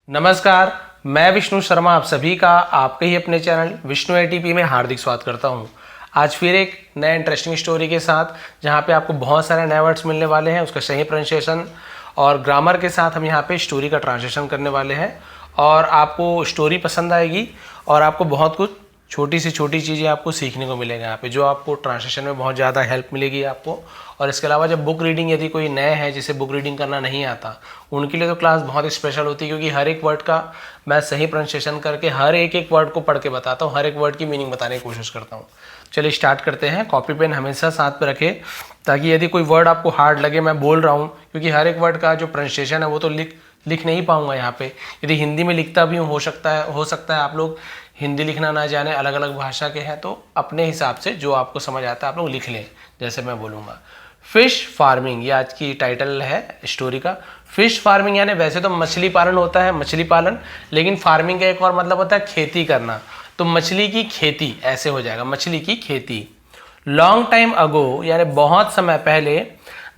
नमस्कार, मैं विष्णु शर्मा आप सभी का आपके ही अपने चैनल विष्णु एटीपी में हार्दिक स्वागत करता हूं। आज फिर एक नए इंटरेस्टिंग स्टोरी के साथ जहां पे आपको बहुत सारे नए वर्ड्स मिलने वाले हैं, उसका सही प्रोनाउंसिएशन और ग्रामर के साथ हम यहां पे स्टोरी का ट्रांसलेशन करने वाले हैं और आपको स्टोरी पसंद आएगी और आपको बहुत कुछ छोटी से छोटी चीज़ें आपको सीखने को मिलेगा यहाँ पे, जो आपको ट्रांसलेशन में बहुत ज़्यादा हेल्प मिलेगी आपको। और इसके अलावा जब बुक रीडिंग, यदि कोई नए हैं जिसे बुक रीडिंग करना नहीं आता, उनके लिए तो क्लास बहुत स्पेशल होती है, क्योंकि हर एक वर्ड का मैं सही प्रोनाउंसिएशन करके हर एक वर्ड को पढ़ के बताता हूँ, हर एक वर्ड की मीनिंग बताने की कोशिश करता हूँ। चलिए स्टार्ट करते हैं। कॉपी पेन हमेशा साथ पे रखें, ताकि यदि कोई वर्ड आपको हार्ड लगे, मैं बोल रहा हूँ क्योंकि हर एक वर्ड का जो प्रोनाउंसिएशन है वो तो लिख नहीं पाऊंगा यहाँ पे। यदि हिंदी में लिखता भी हूँ, हो सकता है आप लोग हिंदी लिखना ना जाने, अलग अलग भाषा के हैं, तो अपने हिसाब से जो आपको समझ आता है आप लोग लिख लें, जैसे मैं बोलूँगा। फिश फार्मिंग, ये आज की टाइटल है स्टोरी का। फिश फार्मिंग यानी वैसे तो मछली पालन होता है, मछली पालन, लेकिन फार्मिंग का एक और मतलब होता है खेती करना, तो मछली की खेती ऐसे हो जाएगा, मछली की खेती। लॉन्ग टाइम अगो यानी बहुत समय पहले,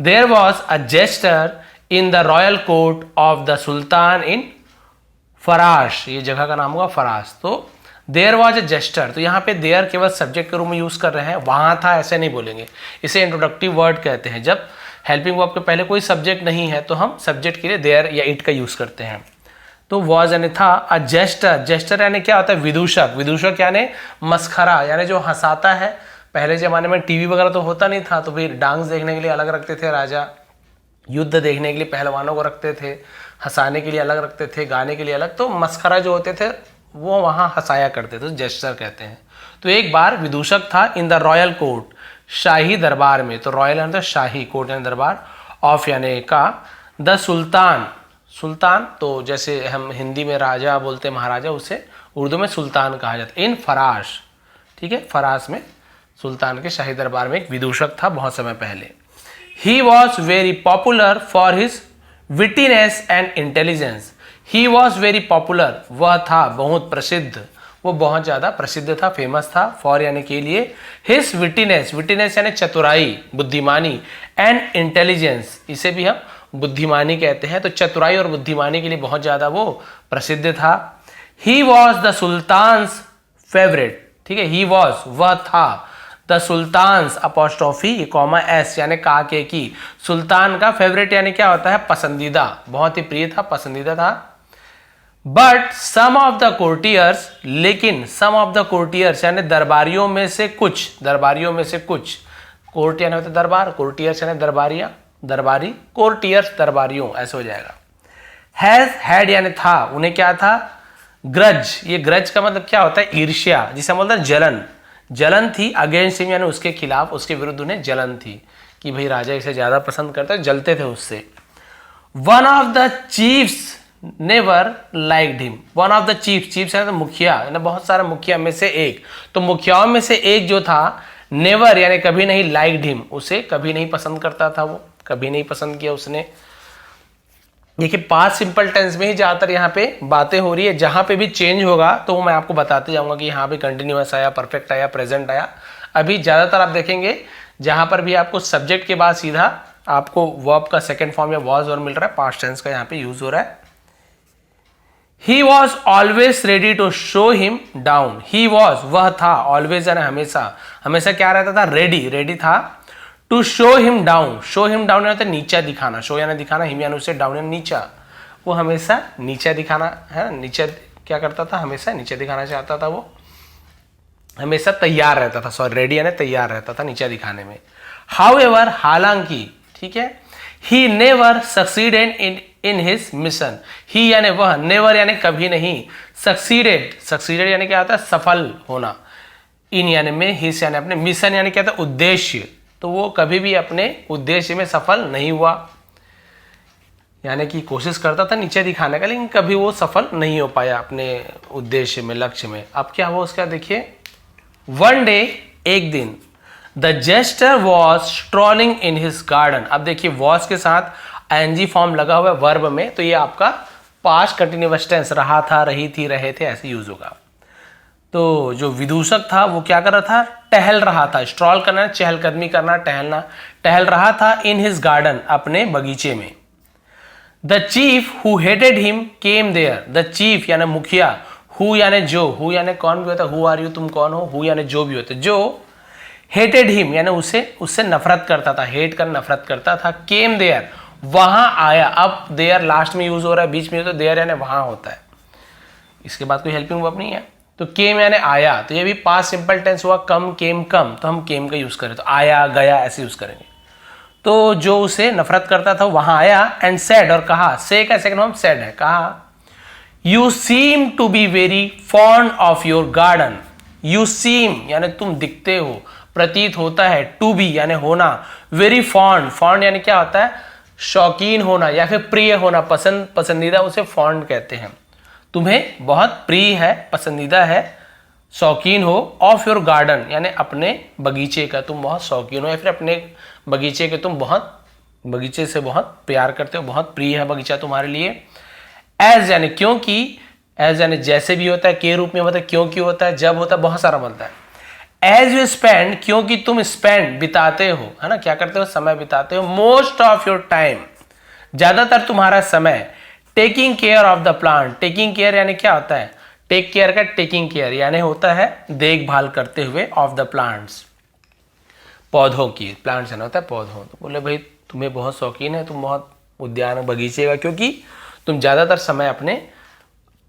there was a jester in the royal court of the sultan in फराश, ये जगह का नाम होगा फराश। तो देयर वॉज अ जेस्टर, तो यहाँ पे देयर केवल सब्जेक्ट के रूप में यूज कर रहे हैं, वहां था ऐसे नहीं बोलेंगे, इसे इंट्रोडक्टिव वर्ड कहते हैं। जब हेल्पिंग वर्ब के पहले कोई सब्जेक्ट नहीं है तो हम सब्जेक्ट के लिए देयर या इट का यूज करते हैं। तो वॉज यानी था, अ जेस्टर, जेस्टर यानी क्या होता है, विदूषक, विदूषक यानी मस्खरा, यानी जो हंसाता है। पहले जमाने में टीवी वगैरह तो होता नहीं था, तो फिर डांस देखने के लिए अलग रखते थे राजा, युद्ध देखने के लिए पहलवानों को रखते थे, हंसाने के लिए अलग रखते थे, गाने के लिए अलग, तो मस्खरा जो होते थे वो वहाँ हंसाया करते थे, जेस्टर कहते हैं। तो एक बार विदूषक था इन द रॉयल कोर्ट, शाही दरबार में, तो रॉयल यानी तो शाही, कोर्ट यानी दरबार, ऑफ यानी का, द सुल्तान, सुल्तान तो जैसे हम हिंदी में राजा बोलते हैं महाराजा, उसे उर्दू में सुल्तान कहा जाता है। इन फराश, ठीक है, फराश में सुल्तान के शाही दरबार में एक विदूषक था बहुत समय पहले। He was very popular for his wittiness and intelligence, he was very popular, वह था बहुत प्रसिद्ध, वो बहुत ज़्यादा प्रसिद्ध था, फेमस था, फॉर यानी के लिए, हिज विटीनेस, विटीनेस यानी चतुराई, बुद्धिमानी, एंड इंटेलिजेंस, इसे भी हम बुद्धिमानी कहते हैं, तो चतुराई और बुद्धिमानी के लिए बहुत ज़्यादा वो प्रसिद्ध था। He was the sultan's favourite, ठीक है, ही वॉज वह था, the sultan's apostrophe comma S यानी काके की, सुल्तान का फेवरेट यानी क्या होता है, पसंदीदा, बहुत ही प्रिय था, पसंदीदा था। But some of the courtiers, लेकिन सम ऑफ द कोर्टियर्स यानी दरबारियों में से कुछ, दरबारियों में से कुछ, कोर्ट यानी होता है दरबार, कोर्टियर्स यानी दरबारिया, दरबारी, कोर्टियर्स दरबारियों, ऐसे हो जाएगा। हैज हैड यानी था, उन्हें क्या था, ग्रज, ये ग्रज का मतलब क्या होता है, ईर्ष्या, जिसे हम बोलते हैं जलन, जलन थी, अगेंस्ट हिम यानी उसके खिलाफ, उसके विरुद्ध उन्हें जलन थी कि भाई राजा इसे ज्यादा पसंद करते, जलते थे उससे। One of the chiefs never liked him, one of the chiefs यानी मुखिया, यानी बहुत सारे मुखिया में से एक, तो मुखियाओं में से एक जो था, नेवर यानी कभी नहीं, लाइक्ड हिम, उसे कभी नहीं पसंद करता था, वो कभी नहीं पसंद किया उसने। देखिए पास्ट सिंपल टेंस में ही ज्यादातर यहाँ पे बातें हो रही है, जहां पे भी चेंज होगा तो मैं आपको बताते जाऊंगा कि यहाँ पे कंटिन्यूअस आया, परफेक्ट आया, प्रेजेंट आया। अभी ज्यादातर आप देखेंगे जहां पर भी आपको सब्जेक्ट के बाद सीधा आपको वर्ब का सेकंड फॉर्म या वॉज और मिल रहा है, पास्ट टेंस का यहाँ पे यूज हो रहा है। He was always ready to show him down, he was वह था, ऑलवेज यानी हमेशा, हमेशा क्या रहता था, रेडी, रेडी था, to show him down, show him down यानी नीचा दिखाना, शो यानी दिखाना, हिम यानी उसे, डाउन यानी नीचा, वो हमेशा नीचा दिखाना है, नीचे क्या करता था, हमेशा नीचे दिखाना चाहता था, वो हमेशा तैयार रहता था, सॉरी रेडी यानी तैयार रहता था नीचा दिखाने में। हाउएवर हालांकि, ठीक है, he never succeeded in his mission, he यानी वह, नेवर यानी कभी नहीं, सक्सीडेड, सक्सीडेड यानी क्या होता है, सफल होना, इन यानी में, हिज यानी अपने, मिशन यानी क्या था, उद्देश्य, तो वो कभी भी अपने उद्देश्य में सफल नहीं हुआ, यानी कि कोशिश करता था नीचे दिखाने का, लेकिन कभी वो सफल नहीं हो पाया अपने उद्देश्य में, लक्ष्य में। अब क्या हुआ उसका देखिए, वन डे, एक दिन, the jester was strolling in his garden, अब देखिए वॉज के साथ एनजी फॉर्म लगा हुआ है वर्ब में, तो ये आपका पास्ट कंटिन्यूअस टेंस, रहा था, रही थी, रहे थे, ऐसे यूज होगा। तो जो विदूषक था वो क्या कर रहा था, टहल रहा था, स्ट्रॉल करना, चहलकदमी करना, टहलना, टहल रहा था, इन हिज गार्डन अपने बगीचे में। The chief who hated him came there. The chief यानी मुखिया, हु यानी जो, हु यानी कौन भी होता है, हु आर यू तुम कौन हो, हु यानी जो भी होता है, जो हेटेड हिम यानी उससे नफरत करता था, हेट कर नफरत करता था, केम देयर वहां आया। अब देयर लास्ट में यूज हो रहा है, बीच में तो देयर यानी वहां होता है, इसके बाद कोई हेल्पिंग वर्ब नहीं है। तो केम यानी आया, तो ये भी पास्ट सिंपल टेंस हुआ, कम केम कम, तो हम केम का यूज करें तो आया गया ऐसे यूज करेंगे। तो जो उसे नफरत करता था वहां आया, एंड सेड और कहा, से का सेकंड फॉर्म सेड है, कहा you seem to be very fond of your garden. You seem यानी तुम दिखते हो, प्रतीत होता है, टू बी यानी होना, वेरी फॉन्ड, फॉन्ड यानी क्या होता है, शौकीन होना या फिर प्रिय होना, पसंद पसंदीदा, उसे फॉन्ड कहते हैं। तुम्हें बहुत प्रिय है, पसंदीदा है, शौकीन हो, ऑफ योर गार्डन यानी अपने बगीचे का तुम बहुत शौकीन हो, या फिर अपने बगीचे के तुम बहुत, बगीचे से बहुत प्यार करते हो, बहुत प्रिय है बगीचा तुम्हारे लिए। एज यानी क्योंकि, एज यानी जैसे भी होता है, के रूप में होता है, क्योंकि होता है, जब होता है, बहुत सारा बनता है। एज यू स्पेंड क्योंकि तुम स्पेंड बिताते हो, है ना, क्या करते हो, समय बिताते हो, मोस्ट ऑफ योर टाइम ज्यादातर तुम्हारा समय, taking care of the plant. Taking care यानी क्या होता है, टेक केयर का टेकिंग केयर यानी होता है देखभाल करते हुए, ऑफ द प्लांट्स पौधों की, प्लांट्स यानी होता है पौधों। तो बोले भाई तुम्हें बहुत शौकीन है, तुम बहुत उद्यान बगीचे का, क्योंकि तुम ज्यादातर समय अपने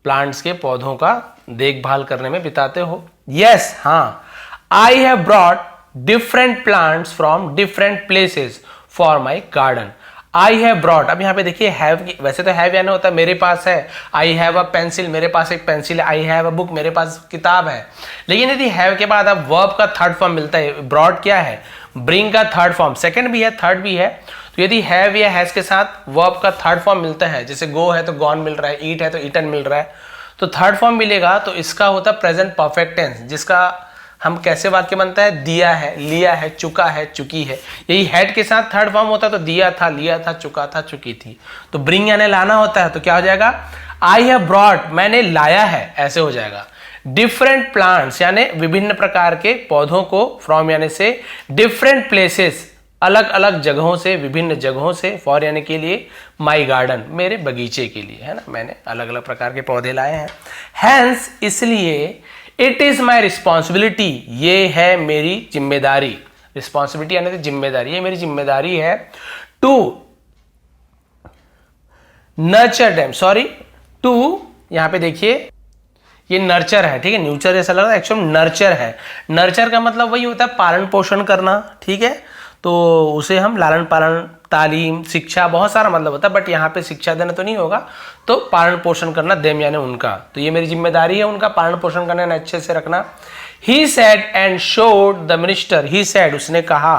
प्लांट्स के पौधों का देखभाल करने में बिताते हो। यस हाँ, I have brought different plants from different places for my garden. I have brought, अब यहाँ पे देखिए हैव, वैसे तो हैव यानी होता है मेरे पास है, आई हैव अ पेंसिल, मेरे पास एक पेंसिल है, आई हैव अ बुक, मेरे पास किताब है। लेकिन यदि हैव के बाद अब वर्ब का थर्ड फॉर्म मिलता है, ब्रॉट क्या है, ब्रिंग का थर्ड फॉर्म, सेकंड भी है थर्ड भी है, तो यदि हैव या हैज के साथ वर्ब का थर्ड फॉर्म मिलता है, जैसे गो है तो गॉन मिल रहा है, ईट है तो ईटन मिल रहा है, तो थर्ड फॉर्म मिलेगा, तो इसका होता है प्रेजेंट परफेक्ट टेंस, जिसका हम कैसे वाक्य बनता है, दिया है, लिया है, चुका है, चुकी है। यही हैड के साथ थर्ड फॉर्म होता है तो दिया था, लिया था, चुका था, चुकी थी। तो ब्रिंग यानी लाना होता है, तो क्या हो जाएगा, आई हैव ब्रॉट मैंने लाया है, ऐसे हो जाएगा। डिफरेंट प्लांट्स यानी विभिन्न प्रकार के पौधों को, फ्रॉम यानी से, डिफरेंट प्लेसेस अलग अलग जगहों से, विभिन्न जगहों से, फॉर यानी के लिए, माई गार्डन मेरे बगीचे के लिए, है ना, मैंने अलग अलग प्रकार के पौधे लाए हैं। हैंस इसलिए, इट इज माई रिस्पॉन्सिबिलिटी ये है मेरी जिम्मेदारी, रिस्पॉन्सिबिलिटी यानी तो जिम्मेदारी, ये मेरी जिम्मेदारी है, to nurture them, sorry to, यहां पे देखिए ये नर्चर है, ठीक है, न्यूचर जैसा लग रहा है, एक्चुअली नर्चर है। नर्चर का मतलब वही होता है पालन पोषण करना, ठीक है, तो उसे हम लालन पालन, तालीम, शिक्षा, बहुत सारा मतलब होता है, बट यहाँ पे शिक्षा देना तो नहीं होगा, तो पालन पोषण करना, देम यानी उनका, तो ये मेरी जिम्मेदारी है उनका पालन पोषण करना, अच्छे से रखना। He said and showed the minister, he said उसने कहा,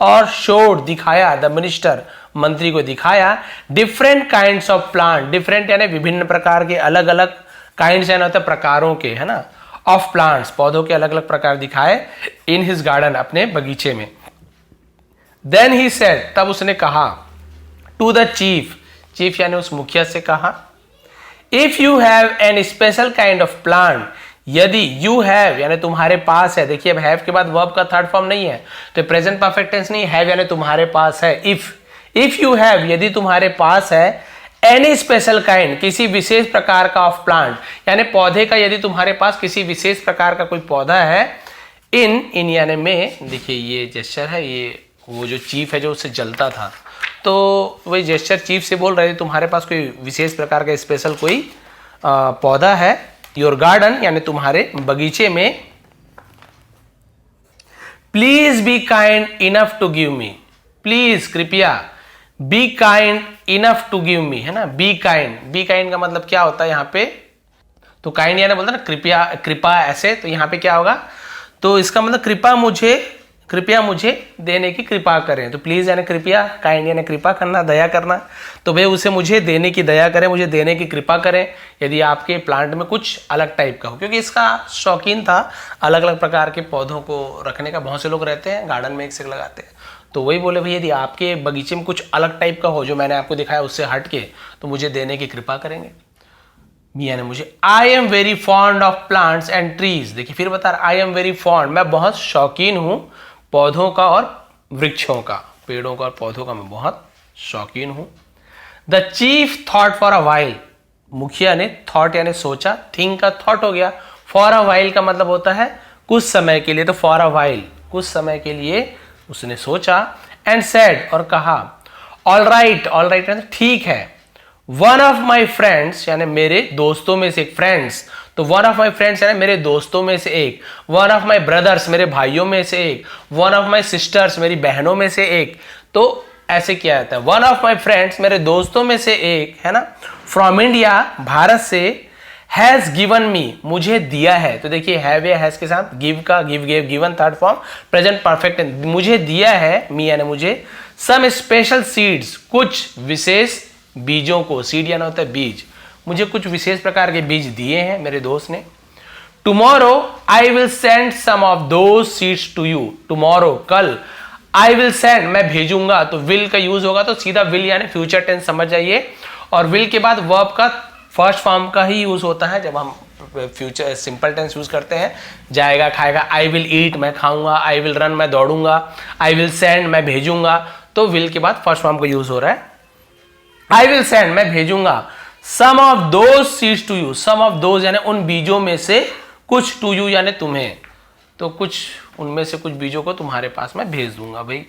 और शोड दिखाया, द मिनिस्टर मंत्री को दिखाया, different kinds of plant, different यानी विभिन्न प्रकार के, अलग अलग, काइंड्स यानी होता है प्रकारों के, है ना, ऑफ प्लांट्स पौधों के अलग अलग प्रकार दिखाए, इन हिज गार्डन अपने बगीचे में। देन ही सेड तब उसने कहा, टू द चीफ, चीफ यानी उस मुखिया से कहा, if you have an special kind of plant, यदि यू हैव यानी तुम्हारे पास है, देखिए अब हैव के बाद वर्ब का थर्ड फॉर्म नहीं है, तो प्रेजेंट परफेक्ट टेंस नहीं, हैव यानी तुम्हारे पास है। इफ यू हैव यदि तुम्हारे पास है, एनी स्पेशल काइंड किसी विशेष प्रकार का, ऑफ प्लांट यानी पौधे का, यदि तुम्हारे पास किसी विशेष प्रकार का कोई पौधा है, इन यानी में, देखिए ये जेस्चर है, ये वो जो चीफ है जो उससे जलता था, तो वही जेस्चर चीफ से बोल रहे थे तुम्हारे पास कोई विशेष प्रकार का स्पेशल कोई पौधा है, योर गार्डन यानी तुम्हारे बगीचे में, please be kind enough to give me, please कृपया, be kind enough to give me, है ना, बी काइंड का मतलब क्या होता है यहाँ पे, तो काइंड यानी बोलता है ना कृपया, कृपा ऐसे, तो यहाँ पे क्या होगा, तो इसका मतलब कृपया मुझे देने की कृपा करें, तो प्लीज यानी कृपया, काइंड यानी कृपा करना, दया करना, तो भाई उसे मुझे देने की दया करें, मुझे देने की कृपा करें, यदि आपके प्लांट में कुछ अलग टाइप का हो, क्योंकि इसका शौकीन था अलग अलग प्रकार के पौधों को रखने का, बहुत से लोग रहते हैं गार्डन में एक से लगाते हैं, तो वही बोले भाई यदि आपके बगीचे में कुछ अलग टाइप का हो जो मैंने आपको दिखाया उससे हट के, तो मुझे देने की कृपा करेंगे। मियाँ ने मुझे, I am very fond of plants and trees, देखिए फिर बता रहा, आई एम वेरी फॉन्ड मैं बहुत शौकीन हूँ पौधों का और वृक्षों का, पेड़ों का और पौधों का मैं बहुत शौकीन हूँ। The chief thought for a while, मुखिया ने थॉट यानी सोचा, थिंक का थॉट हो गया, फॉर अ वाइल का मतलब होता है कुछ समय के लिए, तो फॉर अ वाइल कुछ समय के लिए उसने सोचा, एंड सेड और कहा, ऑल राइट ठीक है, वन ऑफ माई फ्रेंड्स यानी मेरे दोस्तों में से एक, फ्रेंड्स तो वन ऑफ माई फ्रेंड्स यानी मेरे दोस्तों में से एक, वन ऑफ माई ब्रदर्स मेरे भाइयों में से एक, वन ऑफ माई सिस्टर्स मेरी बहनों में से एक, तो ऐसे किया जाता है, वन ऑफ माई फ्रेंड्स मेरे दोस्तों में से एक, है ना, फ्रॉम इंडिया भारत से, हैज गिवन मी मुझे दिया है, तो देखिए हैव या हैज के साथ गिव का give gave given third form present perfect, मुझे दिया है, मी यानी मुझे, सम स्पेशल सीड्स कुछ विशेष बीजों को, सीड यानी होता है बीज, मुझे कुछ विशेष प्रकार के बीज दिए हैं मेरे दोस्त ने। Tomorrow I will send some of those seeds to you, tomorrow कल, आई विल सेंड मैं भेजूंगा, तो विल का यूज होगा तो सीधा विल यानी फ्यूचर टेंस समझ जाइए, और विल के बाद वर्ब का फर्स्ट फॉर्म का ही यूज होता है जब हम फ्यूचर सिंपल टेंस यूज करते हैं, जाएगा खाएगा, आई विल ईट मैं खाऊंगा, आई विल रन मैं दौड़ूंगा, आई विल सेंड मैं भेजूंगा, तो विल के बाद फर्स्ट फॉर्म का यूज हो रहा है, आई विल सेंड मैं भेजूंगा, some of those seeds to you, some of those यानी उन बीजों में से कुछ, टू यू यानी तुम्हें, तो कुछ उनमें से कुछ बीजों को तुम्हारे पास मैं भेज दूंगा भाई।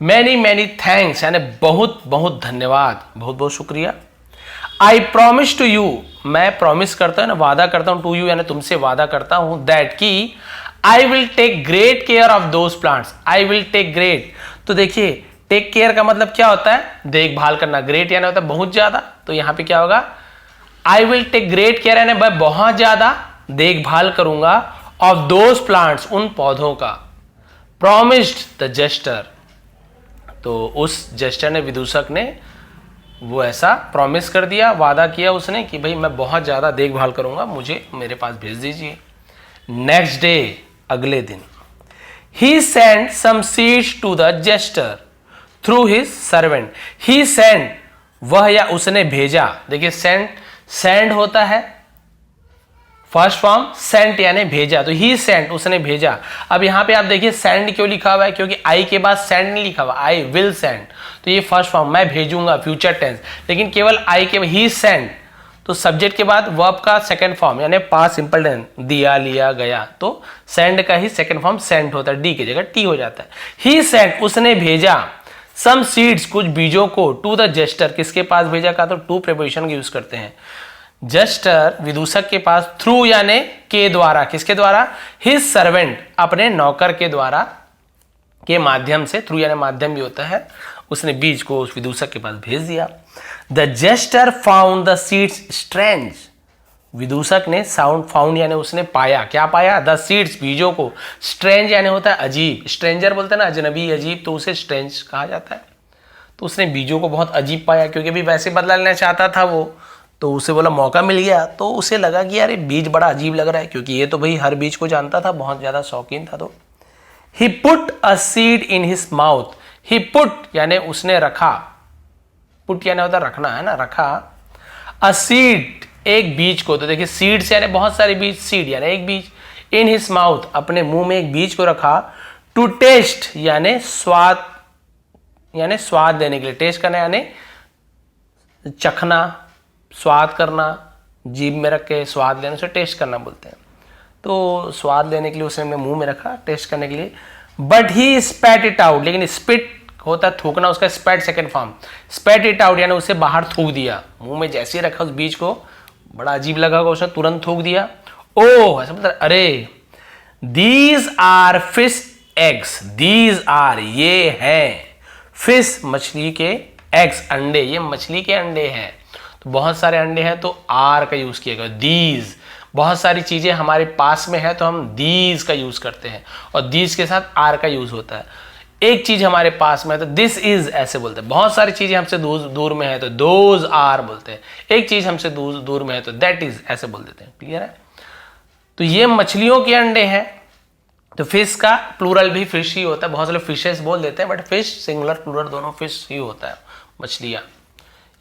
मैनी मैनी थैंक्स यानी बहुत बहुत धन्यवाद, बहुत बहुत शुक्रिया। आई प्रॉमिस टू यू मैं प्रॉमिस करता हूं ना, वादा करता हूं, टू यू यानी तुमसे वादा करता हूं, दैट की I will take great care of those plants, I will take great, तो देखिए टेक केयर का मतलब क्या होता है, देखभाल करना, ग्रेट यानी होता है बहुत ज्यादा, तो यहां पे क्या होगा, I will take great care यानी मैं बहुत ज्यादा देखभाल करूंगा, ऑफ दोज प्लांट्स उन पौधों का, प्रॉमिस्ड द जेस्टर, तो उस जेस्टर ने, विदूषक ने वो ऐसा प्रॉमिस कर दिया, वादा किया उसने कि भाई मैं बहुत ज्यादा देखभाल करूंगा, मुझे मेरे पास भेज दीजिए। नेक्स्ट डे अगले दिन, he send some seeds to the jester through his servant, he send वह या उसने भेजा, देखिए सेंड होता है फर्स्ट फॉर्म, सेंट यानी भेजा, तो ही सेंट उसने भेजा। अब यहां पे आप देखिए सेंड क्यों लिखा हुआ है, क्योंकि आई के बाद सेंड नहीं लिखा हुआ, आई विल सेंड, तो ये फर्स्ट फॉर्म मैं भेजूंगा फ्यूचर टेंस, लेकिन केवल आई के ही सेंड, तो सब्जेक्ट के बाद वर्ब का सेकंड फॉर्म यानी पास्ट सिंपल टेंस, दिया लिया गया, तो सेंड का ही सेकंड फॉर्म सेंट होता है, डी की जगह टी हो जाता है। ही सेंट उसने भेजा, सम सीड्स कुछ बीजों को, टू द जेस्टर किसके पास भेजा का, तो टू प्रीपोजिशन का यूज करते हैं, जेस्टर विदूषक के पास, थ्रू यानी के द्वारा, किसके द्वारा, हिज सर्वेंट अपने नौकर के द्वारा, के माध्यम से, थ्रू यानी माध्यम भी होता है, उसने बीज को उस विदूषक के पास भेज दिया। The jester found the seeds strange, विदूषक ने फाउंड यानी उसने पाया, क्या पाया, द सीड्स बीजों को, स्ट्रेंज यानी होता है अजीब, स्ट्रेंजर बोलते हैं ना अजनबी अजीब, तो उसे स्ट्रेंज कहा जाता है, तो उसने बीजों को बहुत अजीब पाया, क्योंकि अभी वैसे बदला लेना चाहता था वो, तो उसे बोला मौका मिल गया, तो उसे लगा कि यार ये बीज बड़ा अजीब लग रहा है, क्योंकि ये तो भाई हर बीज को जानता था, बहुत ज्यादा शौकीन था, तो he put a seed in his mouth, he put यानी उसने रखा, पुट यानी होता रखना है ना, रखा, अ सीड एक बीज को, तो देखिए सीड से यानी बहुत सारे बीज, सीड यानी एक बीज, इन हिज माउथ अपने मुंह में एक बीज को रखा, टू टेस्ट यानी स्वाद, यानी स्वाद लेने के लिए, टेस्ट करना यानी चखना, स्वाद करना, जीभ में रख के स्वाद लेने से टेस्ट करना बोलते हैं, तो स्वाद लेने के लिए उसने अपने मुंह में रखा, टेस्ट करने के लिए, but he spat it out, लेकिन स्पिट होता है थूकना, उसका spat second form, spat it out यानी उसे बाहर थूक दिया, मुंह में जैसे ही रखा उस बीज को, बड़ा अजीब लगा होगा, उसने तुरंत थूक दिया, ओह ऐसा मतलब अरे, these are fish eggs, these are ये हैं, फिश मछली के, एग्स अंडे, ये मछली के अंडे हैं, तो बहुत सारे अंडे हैं तो आर का यूज किया गया, दीज, बहुत सारी चीजें हमारे पास में है तो हम दीज का यूज करते हैं, और दीज के साथ आर का यूज होता है, एक चीज हमारे पास में है तो दिस इज ऐसे बोलते हैं, बहुत सारी चीजें हमसे दूर में है तो दोज आर बोलते हैं, एक चीज हमसे दूर में है तो दैट इज ऐसे बोल देते हैं, क्लियर है। तो ये मछलियों के अंडे हैं, तो फिश का प्लूरल भी फिश ही होता है, बहुत सारे फिशेस बोल देते हैं, बट फिश सिंगुलर प्लूरल दोनों फिश ही होता है, मछलियां,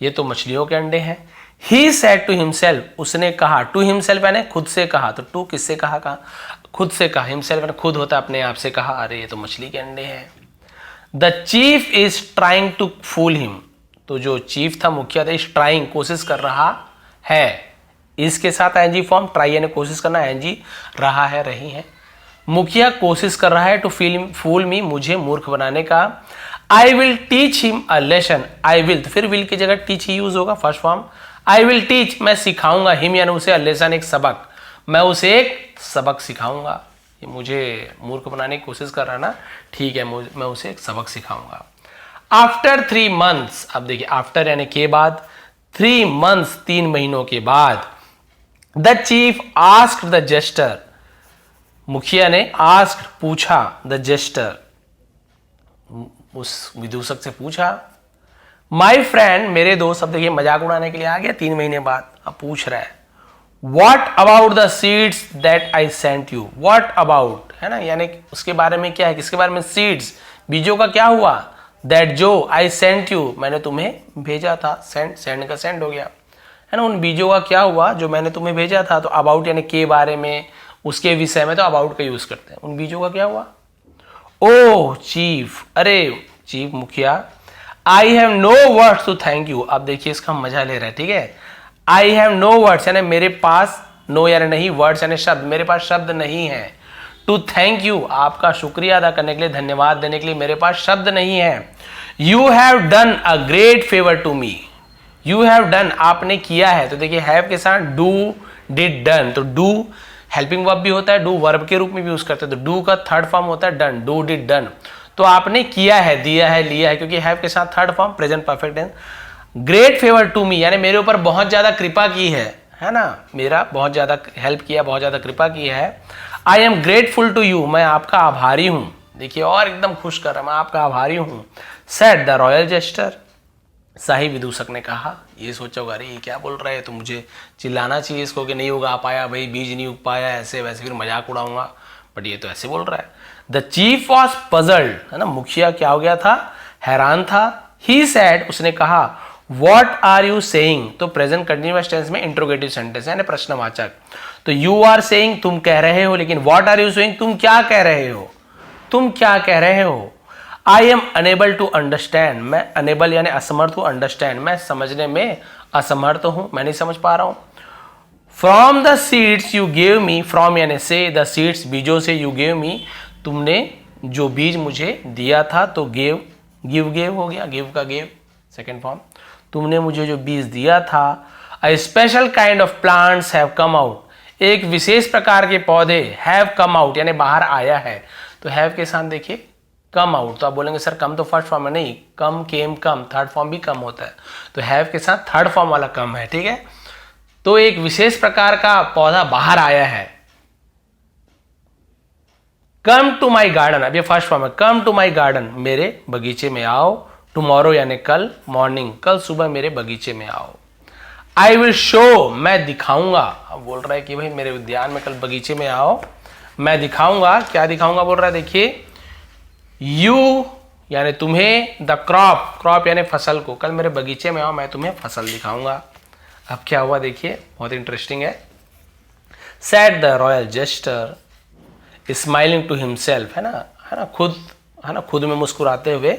ये तो मछलियों के अंडे हैं। ही सेड टू हिमसेल्फ, उसने कहा, टू हिमसेल्फ यानी खुद से कहा, तो टू किससे कहा, खुद से कहा, हिमसेल्फ यानी खुद होता है, अपने आप से कहा, अरे ये तो मछली के अंडे हैं। The chief is trying to fool him, तो जो चीफ था, मुखिया था, इस ट्राइंग कोशिश कर रहा है, इसके साथ एनजी फॉर्म, ट्राई यानी कोशिश करना, एनजी रहा है, रही है। मुखिया कोशिश कर रहा है टू फूल मी, मुझे मूर्ख बनाने का। I will teach him a lesson, I will, तो फिर विल की जगह टीच ही यूज होगा, first form. I will teach, मैं सिखाऊंगा, हिम यानी उसे, अ लेसन एक सबक, मैं उसे एक सबक सिखाऊंगा। ये मुझे मूर्ख बनाने की कोशिश कर रहा ना, ठीक है, मैं उसे एक सबक सिखाऊंगा। आफ्टर 3 months, अब देखिए आफ्टर यानी के बाद, 3 months 3 महीनों के बाद, the chief asked the jester, मुखिया ने आस्क्ड पूछा, द जेस्टर उस विदूषक से पूछा, माई फ्रेंड मेरे दोस्त, अब देखिए मजाक उड़ाने के लिए आ गया 3 महीने बाद, अब पूछ रहा है, what about the seeds that I sent you, what about है ना, यानी उसके बारे में क्या है, किसके बारे में, सीड्स बीजों का क्या हुआ, दैट जो, आई सेंट यू मैंने तुम्हें भेजा था, सेंड, सेंड का सेंड हो गया है ना, उन बीजों का क्या हुआ जो मैंने तुम्हें भेजा था। तो अबाउट यानी के बारे में, उसके विषय में तो अबाउट का यूज करते हैं, उन बीजों का क्या हुआ। ओह चीफ, अरे चीफ मुखिया, I have no words to thank you, अब देखिए इसका मजा ले रहा है, ठीक है। आई हैव नो वर्ड्स यानी मेरे पास, नो यानी नहीं, वर्ड्स यानी शब्द, मेरे पास शब्द नहीं है। टू थैंक यू, आपका शुक्रिया अदा करने के लिए, धन्यवाद देने के लिए मेरे पास शब्द नहीं है। You have done a great favour to me, you have done आपने किया है, तो देखिए हैव के साथ डू, डिड, डन, तो डू हेल्पिंग वर्ब भी होता है, डू वर्ब के रूप में भी यूज करते हैं, तो डू का थर्ड फॉर्म होता है डन, डू डिड डन, तो आपने किया है, दिया है, लिया है, क्योंकि हैव के साथ third form present perfect tense. Great favour to me यानी मेरे ऊपर बहुत ज्यादा कृपा की है ना, मेरा बहुत ज्यादा हेल्प किया, बहुत ज्यादा कृपा की है। I am grateful to you, मैं आपका आभारी हूं, देखिए और एकदम खुश कर रहा, मैं आपका आभारी हूं। सेड द रॉयल जेस्टर, शाही विदूषक ने कहा, ये सोचा होगा अरे ये क्या बोल रहा है, तो मुझे चिल्लाना चाहिए इसको कि नहीं उगा पाया भाई, बीज नहीं उग पाया, ऐसे वैसे फिर मजाक उड़ाऊंगा, बट ये तो ऐसे बोल रहा है। द चीफ वॉज पजल्ड, है ना, मुखिया क्या हो गया था, हैरान था। ही सेड, उसने कहा, वॉट आर यू सेइंग, तो प्रेजेंट कंटिन्यूअस टेंस में इंट्रोगेटिव सेंटेंस है, प्रश्नवाचक, तो यू आर सेइंग तुम कह रहे हो, लेकिन वॉट आर यू सेइंग तुम क्या कह रहे हो, तुम क्या कह रहे हो। I am unable to understand, मैं अनेबल यानी असमर्थ हूं, अंडरस्टैंड मैं समझने में असमर्थ हूं, मैं नहीं समझ पा रहा हूं। From the seeds you gave me, from यानी से, द सीड्स बीजों से, यू गेव मी तुमने जो बीज मुझे दिया था, तो गेव, गिव गेव हो गया, गिव का गेव सेकेंड फॉर्म, तुमने मुझे जो बीज दिया था। A special kind of plants have come out, एक विशेष प्रकार के पौधे, हैव कम आउट यानी बाहर आया है, तो हैव के साथ देखिए कम आउट, तो आप बोलेंगे सर कम तो फर्स्ट फॉर्म है, नहीं, कम, केम, कम, थर्ड फॉर्म भी कम होता है, तो हैव के साथ थर्ड फॉर्म वाला कम है, ठीक है। तो एक विशेष प्रकार का पौधा बाहर आया है। कम टू माई गार्डन, अब ये फर्स्ट फॉर्म है, कम टू माई गार्डन, मेरे बगीचे में आओ। टुमारो यानी कल, मॉर्निंग कल सुबह मेरे बगीचे में आओ। आई विल शो, मैं दिखाऊंगा, अब बोल रहा है कि भाई मेरे उद्यान में कल बगीचे में आओ, मैं दिखाऊंगा, क्या दिखाऊंगा बोल रहा है, देखिए यू यानी तुम्हें, द क्रॉप, क्रॉप यानी फसल को, कल मेरे बगीचे में आओ मैं तुम्हें फसल दिखाऊंगा। अब क्या हुआ देखिए, बहुत इंटरेस्टिंग है। Said the royal jester smiling to himself, है ना खुद, है ना खुद में मुस्कुराते हुए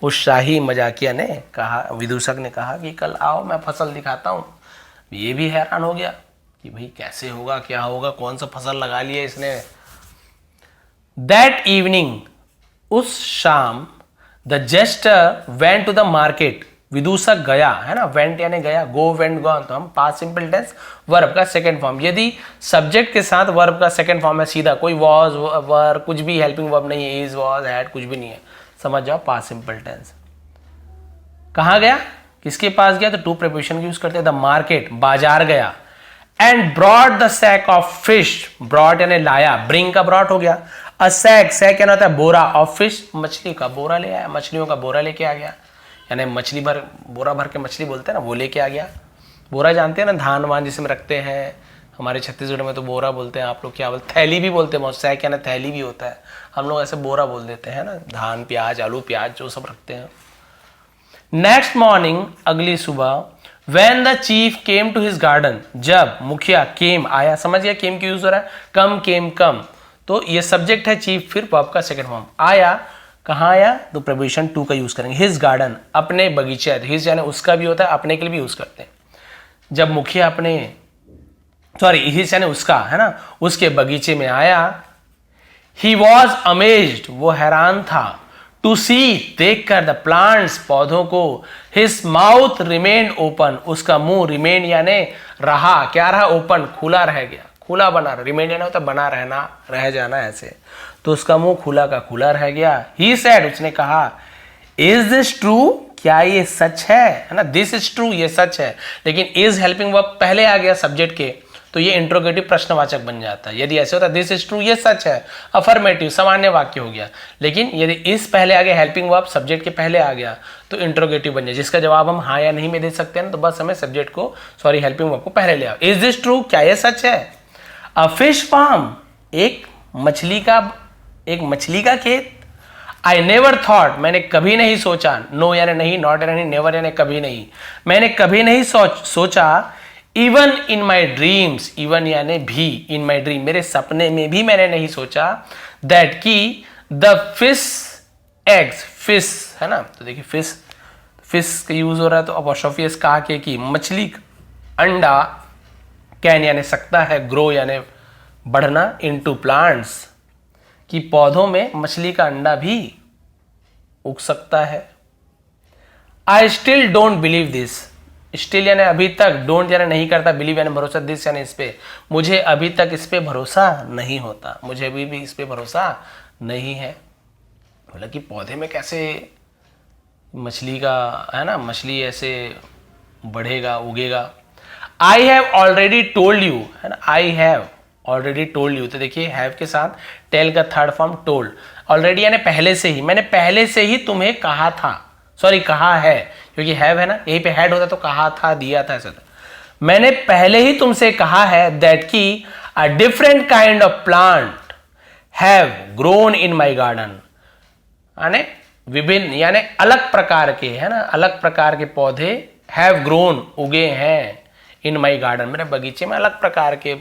उस शाही मजाकिया ने कहा, विदूषक ने कहा कि कल आओ मैं फसल दिखाता हूं। ये भी हैरान हो गया कि भाई कैसे होगा, क्या होगा, कौन सा फसल लगा लिया इसने। दैट इवनिंग, उस शाम, the jester went to the market, विदूषक गया, है ना, वेंट यानी गया, गो, वेंट, गॉन, तो हम पास्ट सिंपल टेंस वर्ब का सेकंड फॉर्म, यदि सब्जेक्ट के साथ वर्ब का सेकंड फॉर्म है सीधा, कोई वॉज, वर, कुछ भी हेल्पिंग वर्ब नहीं है, इज, वॉज, हैड, कुछ भी नहीं है, समझ जाओ पास्ट सिंपल टेंस। कहां गया, किसके पास गया, तो टू प्रीपोजिशन यूज करते हैं, द मार्केट, बाजार गया। And brought the sack of fish, brought यानी लाया, ब्रिंग का ब्रॉड हो गया। अ सैक, सैक क्या होता है, बोरा, ऑफ फिश, मछली का बोरा ले आया, मछलियों का बोरा लेके आ गया, यानी मछली भर, बोरा भर के मछली बोलते हैं ना, वो लेके आ गया। बोरा जानते हैं ना, धान वान जिसमें रखते हैं, हमारे छत्तीसगढ़ में तो बोरा बोलते हैं, आप लोग क्या बोलते, थैली भी बोलते हैं, सैक यानी थैली भी होता है, हम लोग ऐसे बोरा बोल देते हैं ना, धान, प्याज, आलू, प्याज जो सब रखते हैं। नेक्स्ट मॉर्निंग, अगली सुबह, When the chief came to his garden, जब मुखिया came आया, समझ गया came क्यों यूज हो रहा है, कम, came, कम, तो ये सब्जेक्ट है चीफ, फिर वर्ब का सेकंड फॉर्म, आया कहाँ आया तो प्रपोजिशन टू का यूज करेंगे। हिज गार्डन, अपने बगीचे, हिज यानी उसका भी होता है, अपने के लिए भी यूज करते हैं। जब मुखिया अपने, सॉरी हिज यानी उसका है ना, उसके बगीचे में आया, ही वॉज अमेज्ड, वो हैरान था, टू सी, देखकर, द प्लांट्स, पौधों को, हिज माउथ रिमेन ओपन, उसका मुंह, रिमेन यानी रहा, क्या रहा, ओपन, खुला रह गया, खुला बना, रिमेन यानी होता बना रहना, रह जाना ऐसे, तो उसका मुंह खुला का खुला रह गया। ही सेड, उसने कहा, इज दिस ट्रू, क्या ये सच है ना, दिस इज ट्रू, ये सच है, लेकिन इज हेल्पिंग वर्ब पहले आ गया सब्जेक्ट के, तो ये इंट्रोगेटिव प्रश्नवाचक बन जाता है। यदि ऐसे होता दिस इज ट्रू, ये सच है, अफर्मेटिव सामान्य वाक्य हो गया, लेकिन यदि इस पहले आ गया, हेल्पिंग वर्ब सब्जेक्ट के पहले आ गया, तो इंट्रोगेटिव बन जाए, जिसका जवाब हम हाँ या नहीं में दे सकते हैं ना, तो बस हमें सब्जेक्ट को, सॉरी हेल्पिंग वर्ब को पहले ले आओ। इज दिस ट्रू, क्या ये सच है। अ फिश फार्म, एक मछली का खेत। आई नेवर थॉट, मैंने कभी नहीं सोचा, नो यानी नहीं, नॉट यानी नेवर यानी कभी नहीं, मैंने कभी नहीं सोचा, even in my dreams, even यानी भी, इन माई ड्रीम, मेरे सपने में भी मैंने नहीं सोचा, दैट की द फिश एग्स, फिश है ना, तो देखिए फिश का यूज हो रहा है, तो अपॉस्ट्रोफी एस कहा के की मछली अंडा, कैन यानी सकता है, ग्रो यानी बढ़ना, इनटू प्लांट्स, कि पौधों में मछली का अंडा भी उग सकता है। I still don't believe this, still यानी अभी तक, डोंट यानी नहीं करता, बिलीव यानी भरोसा, दिस यानी इस पे, मुझे अभी तक इस पे भरोसा नहीं होता, मुझे अभी भी इस पे भरोसा नहीं है। बोला कि पौधे में कैसे मछली का है ना, मछली ऐसे बढ़ेगा, उगेगा। I have already told you है ना, I have already told you, तो देखिए हैव के साथ टेल का थर्ड फॉर्म टोल्ड, ऑलरेडी यानी पहले से ही, मैंने पहले से ही तुम्हें कहा था, सॉरी कहा है, क्योंकि हैव है ना, यहीं पे हैड होता तो कहा था, दिया था, ऐसा था, मैंने पहले ही तुमसे कहा है, दैट की a different kind of plant have grown in my garden, यानी विभिन्न यानी अलग प्रकार के है ना, अलग प्रकार के पौधे, हैव ग्रोन उगे हैं, इन माई गार्डन, मेरे बगीचे में अलग प्रकार के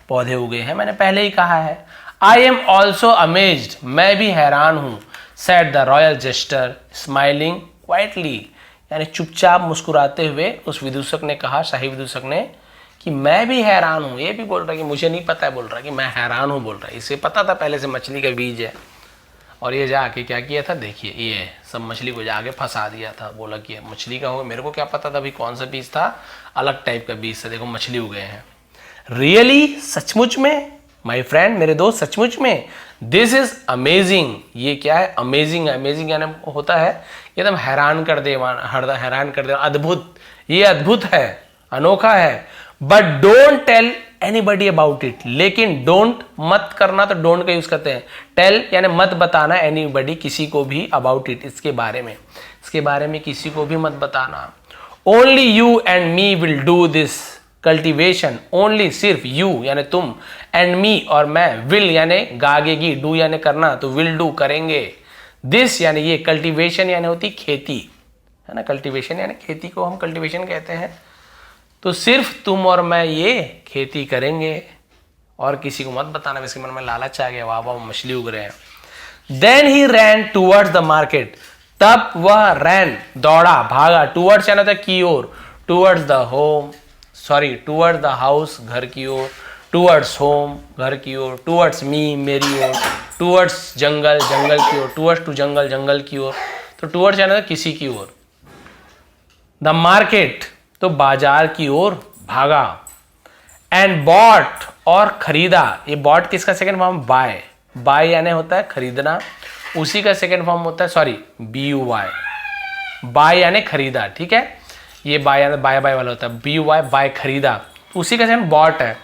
पौधे उगे हैं, मैंने पहले ही कहा है। आई एम ऑल्सो अमेज्ड, मैं भी हैरान हूं, said the royal jester smiling quietly, यानी चुपचाप मुस्कुराते हुए उस विदूषक ने कहा, शाही विदूषक ने, कि मैं भी हैरान हूं, ये भी बोल रहा है कि मुझे नहीं पता है, बोल रहा है कि मैं हैरान हूं, बोल रहा है, इसे पता था पहले से मछली का बीज है, और ये जाके क्या किया था, देखिए ये सब मछली को जाके फंसा दिया था, बोला कि मछली का होगा, मेरे को क्या पता था अभी कौन सा बीज था, अलग टाइप का बीज था, देखो मछली उगे हैं। रियली, सचमुच में, माय फ्रेंड, मेरे दोस्त, सचमुच में, दिस इज अमेजिंग, ये क्या है, अमेजिंग, अमेजिंग यानी होता है एकदम हैरान कर दे, हैरान कर दे, अद्भुत, ये अद्भुत है, अनोखा है, but don't tell anybody about it, लेकिन डोंट मत करना, तो डोंट का यूज करते हैं, टेल यानी मत बताना, एनीबडी किसी को भी, अबाउट इट इसके बारे में किसी को भी मत बताना। Only you and me will do this cultivation, only सिर्फ यू यानी तुम, एंड मी और मैं, विल यानी गागेगी, डू यानी करना, तो विल डू करेंगे, दिस यानी ये, कल्टीवेशन यानी होती खेती है ना, कल्टीवेशन यानी खेती को हम कल्टीवेशन कहते हैं, तो सिर्फ तुम और मैं ये खेती करेंगे, और किसी को मत बताना। इसके मन में लालच आ गया, वाह वाह मछली उग रहे हैं। Then he ran towards the market, तब वह रैन दौड़ा, भागा, टूवर्ड्स यानी होता है की ओर, towards the home, sorry towards the house घर की ओर, टूवर्ड्स होम घर की ओर, टूवर्ड्स मी मेरी ओर, टूवर्ड्स जंगल जंगल की ओर, टूवर्ड्स टू जंगल जंगल की ओर, तो टूवर्ड्स यानी किसी की ओर। द मार्केट तो बाजार की ओर भागा, एंड बॉट और खरीदा, ये बॉट किसका सेकंड फॉर्म, बाय, बाय यानी होता है खरीदना, उसी का सेकंड फॉर्म होता है, सॉरी BUY, बाय यानी खरीदा, ठीक है, ये बाय यानी बाय बाय वाला होता है, BUY बाय खरीदा, उसी का सेकंड बॉट है।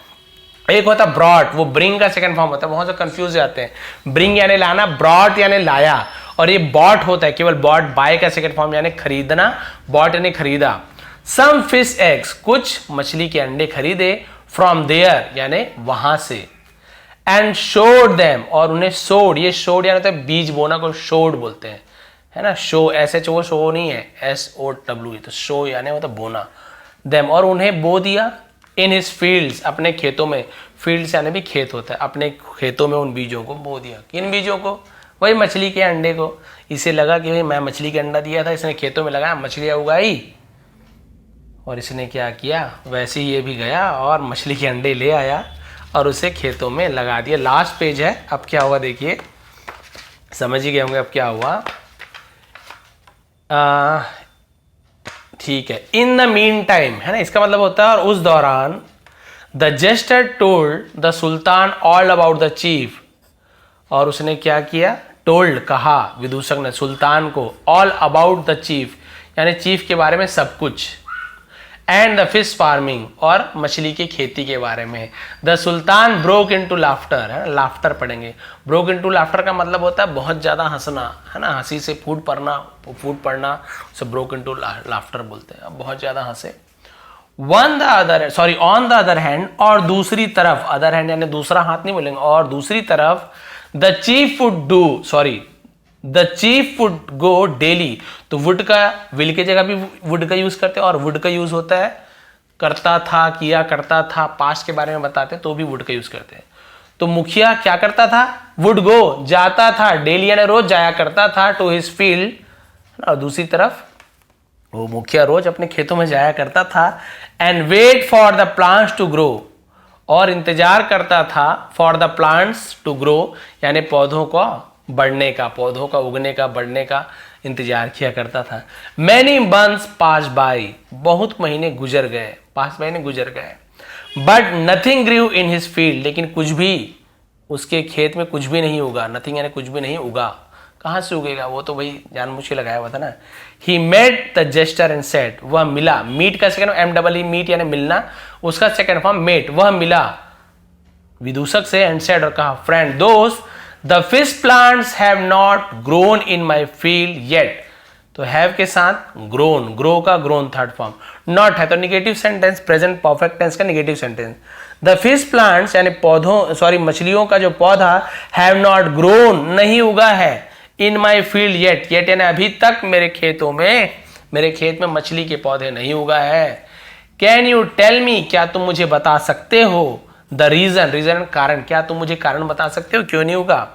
एक होता है ब्रॉट, वो ब्रिंग का सेकंड फॉर्म होता है, बहुत से कंफ्यूज जाते हैं, ब्रिंग यानी लाना, ब्रॉट यानी लाया, और ये बॉट होता है केवल बॉट, बाय का सेकंड फॉर्म यानी खरीदना, बॉट यानी खरीदा। सम फिश एग्स, कुछ मछली के अंडे खरीदे, फ्रॉम देयर यानी वहां से, एंड शोड देम और उन्हें सोड, ये शोड यानी होता है बीज बोना को शोड बोलते हैं है ना, शो SHO शो नहीं है, SOW, तो शो यानी होता है बोना, देम और उन्हें बो दिया, इन हिज फील्ड्स अपने खेतों में, फील्ड्स यानी भी खेत होता है, अपने खेतों में उन बीजों को बो दिया, किन बीजों को, वही मछली के अंडे को। इसे लगा कि भाई मैं मछली का अंडा दिया था, इसने खेतों में लगाया, मछलियाँ उगाई, और इसने क्या किया, वैसे ही ये भी गया और मछली के अंडे ले आया और उसे खेतों में लगा दिया। लास्ट पेज है। अब क्या हुआ देखिए, समझ ही गए होंगे अब क्या हुआ। ठीक है, इन द मीन टाइम, है ना, इसका मतलब होता है और उस दौरान, the jester told the sultan all about the chief, और उसने क्या किया, टोल्ड कहा, विदूषक ने सुल्तान को, ऑल अबाउट द चीफ यानी चीफ के बारे में सब कुछ, एंड द फिश फार्मिंग और मछली की खेती के बारे में। The sultan broke into laughter, है ना, लाफ्टर पढ़ेंगे। ब्रोक इनटू लाफ्टर का मतलब होता है बहुत ज्यादा हंसना, है ना, हंसी से फूट पड़ना, उसे ब्रोक इनटू लाफ्टर बोलते हैं, बहुत ज्यादा हंसे। ऑन द अदर हैंड, और दूसरी तरफ, अदर हैंड यानी दूसरा हाथ नहीं बोलेंगे, और दूसरी तरफ, the chief would go daily, तो वुड का, विल की जगह भी वुड का यूज करते हैं, और वुड का यूज होता है करता था, किया करता था, पास्ट के बारे में बताते हैं तो भी वुड का यूज करते हैं। तो मुखिया क्या करता था, वुड गो जाता था, डेली यानी रोज जाया करता था, टू हिज फील्ड, और दूसरी तरफ वो मुखिया रोज अपने खेतों में जाया करता था, and wait for the plants to grow, और इंतजार करता था, for the plants to grow यानी पौधों को बढ़ने का, पौधों का उगने का, बढ़ने का इंतजार किया करता था। मैनी मंथ्स पास बाई, बहुत महीने गुजर गए, 5 महीने गुजर गए, but nothing grew in his field, लेकिन कुछ भी उसके खेत में कुछ भी नहीं उगा। नथिंग यानी कुछ भी नहीं उगा, कहाँ से उगेगा, वो तो भाई जानबूझ के लगाया हुआ था ना। He met the jester and said, वह मिला, मीट का सेकंड MEE मीट यानी मिलना, उसका सेकंड फॉर्म मेट, वह मिला विदूषक से, एंड सेड और कहा, फ्रेंड दोस्त, the fish plants have not grown in my field yet, तो हैव के साथ ग्रोन, ग्रो का ग्रोन थर्ड फॉर्म, नॉट है तो negative sentence, present perfect tense का negative sentence. The fish plants यानी मछलियों का जो पौधा, हैव नॉट ग्रोन नहीं उगा है, इन माई फील्ड येट यानी अभी तक मेरे खेत में मछली के पौधे नहीं उगा है। कैन यू टेल मी, क्या तुम मुझे बता सकते हो, द रीजन कारण, क्या तुम मुझे कारण बता सकते हो क्यों नहीं उगा।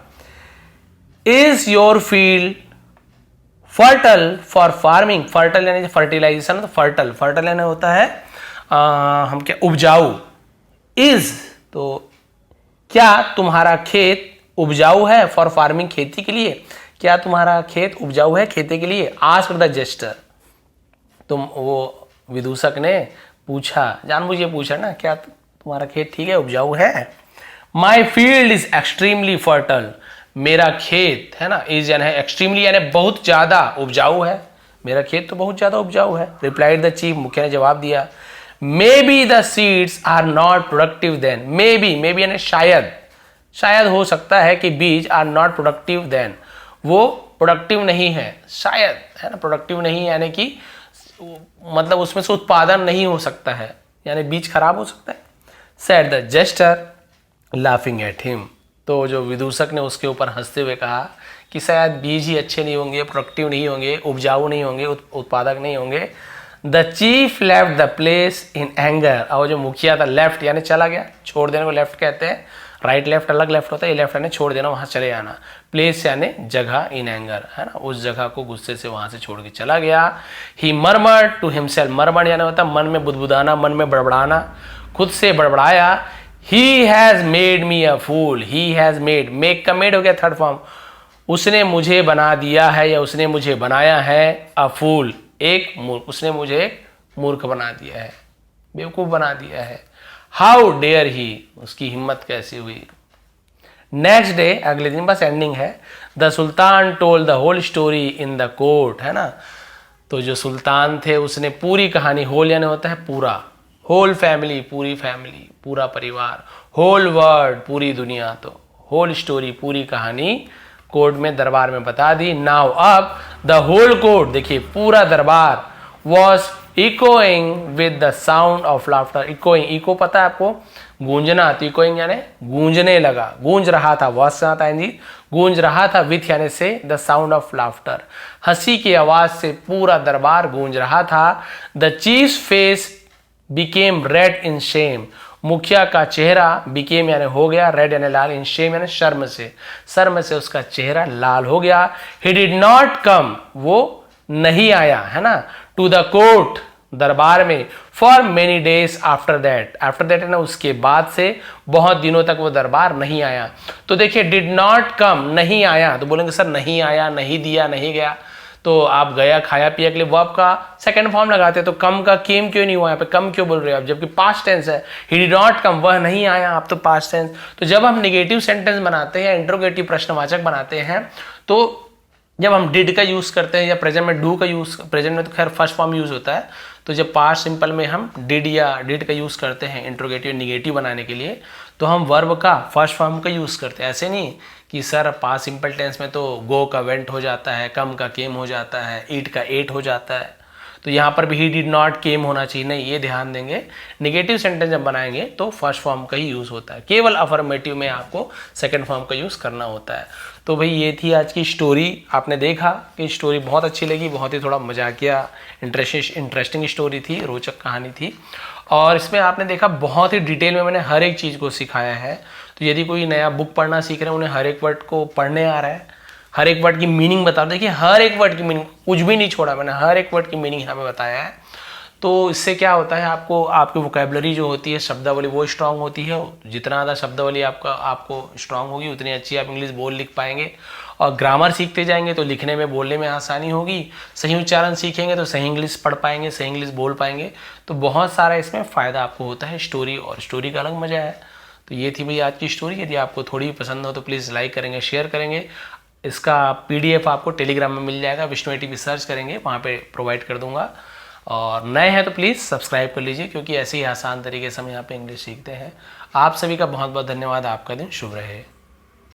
Is your field fertile for farming, fertile यानी फर्टिलाइजेशन, तो फर्टल यानी होता है हम क्या, उपजाऊ। इज तो क्या तुम्हारा खेत उपजाऊ है, फॉर फार्मिंग खेती के लिए, क्या तुम्हारा खेत उपजाऊ है खेती के लिए। आस्क्ड द जेस्टर, वो विदूषक ने पूछा, जानबूझे पूछा ना, क्या तुम्हारा खेत ठीक है, उपजाऊ है। माई फील्ड इज एक्सट्रीमली फर्टल, मेरा खेत, है ना, इज यानी एक्सट्रीमली यानी बहुत ज्यादा उपजाऊ है, मेरा खेत तो बहुत ज्यादा उपजाऊ है। रिप्लाइड द चीफ, मुखिया ने जवाब दिया। Maybe the seeds are not productive then, maybe यानी शायद हो सकता है कि बीज आर नॉट प्रोडक्टिव देन, वो प्रोडक्टिव नहीं है, शायद, है ना, प्रोडक्टिव नहीं यानी कि मतलब उसमें से उत्पादन नहीं हो सकता है, यानी बीज खराब हो सकता है। Said the jester laughing at him, तो जो विदूषक ने उसके ऊपर हंसते हुए कहा कि शायद बीज ही अच्छे नहीं होंगे, प्रोडक्टिव नहीं होंगे, उपजाऊ नहीं होंगे, उत्पादक नहीं होंगे। The chief left the place in anger, और जो मुखिया था लेफ्ट यानी चला गया, छोड़ देने को लेफ्ट कहते हैं, राइट लेफ्ट अलग लेफ्ट होता है, ये लेफ्ट यानी छोड़ देना, वहां चले जाना, प्लेस यानी जगह, इन एंगर, है ना, उस जगह को गुस्से से वहां से छोड़ के चला गया। ही मर्मर्ड टू हिमसेल्फ, मर्मर्ड यानी होता है मन में बुदबुदाना, मन में बड़बड़ाना, खुद से बड़बड़ाया। He has made me a fool, he has made, make का मेड हो गया थर्ड फॉर्म, उसने मुझे बना दिया है या उसने मुझे बनाया है, अ फूल एक मूर्ख, उसने मुझे एक मूर्ख बना दिया है, बेवकूफ बना दिया है। हाउ डेयर ही, उसकी हिम्मत कैसी हुई। नेक्स्ट डे, अगले दिन, बस एंडिंग है। The sultan told the whole story in the court, है ना, तो जो सुल्तान थे उसने पूरी कहानी, होल यानी होता है पूरा, होल फैमिली पूरी फैमिली, पूरा परिवार, होल वर्ल्ड पूरी दुनिया, तो होल स्टोरी पूरी कहानी कोर्ट में, दरबार में बता दी। नाउ अब द होल कोर्ट, देखिए पूरा दरबार, was echoing with the sound of laughter, echoing, echo पता है आपको, गूंजना, तो इकोइंग यानी गूंजने लगा, गूंज रहा था, वॉज से आता है जी, गूंज रहा था, विथ यानी से, द साउंड ऑफ लाफ्टर, हंसी की आवाज से पूरा दरबार गूंज रहा था। The chief face became red in Shem, मुखिया का चेहरा बिकेम यानी हो गया, रेड यानी लाल, इन शेम यानी शर्म से उसका चेहरा लाल हो गया। ही डिड नॉट कम, वो नहीं आया, है ना, टू द कोर्ट, दरबार में, for many days after that है ना, उसके बाद से बहुत दिनों तक वो दरबार नहीं आया। तो देखिए डिड नॉट कम, नहीं आया, तो बोलेंगे सर नहीं आया, नहीं दिया, नहीं गया, तो आप गया खाया पिया के लिए वर्ब का सेकंड फॉर्म लगाते हैं, तो कम का केम क्यों नहीं हुआ, यहाँ पे कम क्यों बोल रहे हो आप, जबकि पास्ट टेंस है, ही डिड नॉट कम, वह नहीं आया, आप तो पास्ट टेंस। तो जब हम नेगेटिव सेंटेंस बनाते हैं, इंट्रोगेटिव प्रश्नवाचक बनाते हैं, तो जब हम डिड का यूज करते हैं या प्रेजेंट में डू का यूज, प्रेजेंट में तो खैर फर्स्ट फॉर्म यूज होता है, तो जब पास्ट सिंपल में हम डिड या डिड का यूज करते हैं इंट्रोगेटिव निगेटिव बनाने के लिए, तो हम वर्ब का फर्स्ट फॉर्म का यूज करते हैं। ऐसे नहीं कि सर पास्ट सिंपल टेंस में तो गो का वेंट हो जाता है, कम का केम हो जाता है, ईट का एट हो जाता है, तो यहाँ पर भी ही डिड नॉट केम होना चाहिए, नहीं, ये ध्यान देंगे। नेगेटिव सेंटेंस जब बनाएंगे तो फर्स्ट फॉर्म का ही यूज होता है, केवल अफर्मेटिव में आपको सेकंड फॉर्म का यूज करना होता है। तो भाई ये थी आज की स्टोरी, आपने देखा कि स्टोरी बहुत अच्छी लगी, बहुत ही थोड़ा मजाकिया इंटरेस्टिंग स्टोरी थी, रोचक कहानी थी, और इसमें आपने देखा बहुत ही डिटेल में मैंने हर एक चीज़ को सिखाया है। तो यदि कोई नया बुक पढ़ना सीख रहे हैं, उन्हें हर एक वर्ड को पढ़ने आ रहा है, हर एक वर्ड की मीनिंग बता, देखिए हर एक वर्ड की मीनिंग कुछ भी नहीं छोड़ा मैंने, हर एक वर्ड की मीनिंग यहाँ पे बताया है। तो इससे क्या होता है, आपको आपकी वोकैबुलरी जो होती है, शब्दावली, वो स्ट्रांग होती है। जितना ज़्यादा शब्दावली आपको स्ट्रांग होगी, उतनी अच्छी आप इंग्लिश बोल लिख पाएंगे। और ग्रामर सीखते जाएंगे तो लिखने में, बोलने में आसानी होगी। सही उच्चारण सीखेंगे तो सही इंग्लिश पढ़ पाएंगे, सही इंग्लिश बोल पाएंगे। तो बहुत सारा इसमें फ़ायदा आपको होता है स्टोरी, और स्टोरी का अलग मज़ा है। तो ये थी भाई आज की स्टोरी। यदि आपको थोड़ी पसंद हो तो प्लीज़ लाइक करेंगे, शेयर करेंगे। इसका PDF आपको टेलीग्राम में मिल जाएगा, विष्णु ATP सर्च करेंगे, वहाँ पे प्रोवाइड कर दूंगा। और नए हैं तो प्लीज़ सब्सक्राइब कर लीजिए, क्योंकि ऐसे ही आसान तरीके से हम यहाँ पे इंग्लिश सीखते हैं। आप सभी का बहुत बहुत धन्यवाद। आपका दिन शुभ रहे।